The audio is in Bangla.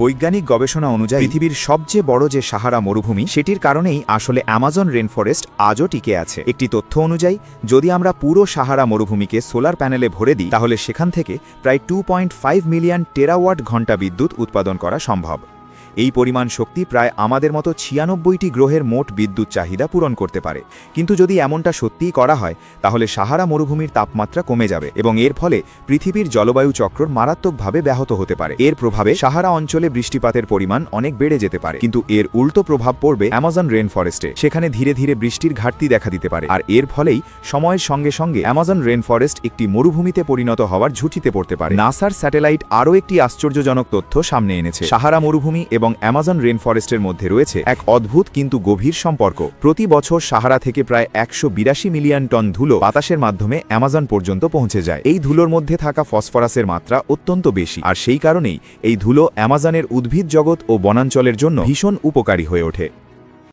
বৈজ্ঞানিক গবেষণা অনুযায়ী পৃথিবীর সবচেয়ে বড় যে সাহারা মরুভূমি সেটির কারণেই আসলে অ্যামাজন রেনফরেস্ট আজও টিকে আছে। একটি তথ্য অনুযায়ী যদি আমরা পুরো সাহারা মরুভূমিকে সোলার প্যানেলে ভরে দিই তাহলে সেখান থেকে প্রায় 2.5 মিলিয়ন টেরাওয়াট ঘন্টা বিদ্যুৎ উৎপাদন করা সম্ভব। এই পরিমাণ শক্তি প্রায় আমাদের মতো 96টি গ্রহের মোট বিদ্যুৎ চাহিদা পূরণ করতে পারে। কিন্তু যদি এমনটা সত্যিই করা হয় তাহলে সাহারা মরুভূমির তাপমাত্রা কমে যাবে এবং এর ফলে পৃথিবীর জলবায়ু চক্র মারাত্মকভাবে ব্যাহত হতে পারে। এর প্রভাবে সাহারা অঞ্চলে বৃষ্টিপাতের পরিমাণ অনেক বেড়ে যেতে পারে, কিন্তু এর উল্টো প্রভাব পড়বে অ্যামাজন রেন ফরেস্টে। সেখানে ধীরে ধীরে বৃষ্টির ঘাটতি দেখা দিতে পারে, আর এর ফলেই সময়ের সঙ্গে সঙ্গে অ্যামাজন রেন ফরেস্ট একটি মরুভূমিতে পরিণত হওয়ার ঝুঁকিতে পড়তে পারে। নাসার স্যাটেলাইট আরও একটি আশ্চর্যজনক তথ্য সামনে এনেছে। সাহারা মরুভূমি এবং অ্যামাজন রেন ফরেস্টের মধ্যে রয়েছে এক অদ্ভুত কিন্তু গভীর সম্পর্ক। প্রতি বছর সাহারা থেকে প্রায় 182 মিলিয়ন টন ধুলো বাতাসের মাধ্যমে অ্যামাজন পর্যন্ত পৌঁছে যায়। এই ধুলোর মধ্যে থাকা ফসফরাসের মাত্রা অত্যন্ত বেশি, আর সেই কারণেই এই ধুলো অ্যামাজনের উদ্ভিদ জগৎ ও বনাঞ্চলের জন্য ভীষণ উপকারী হয়ে ওঠে।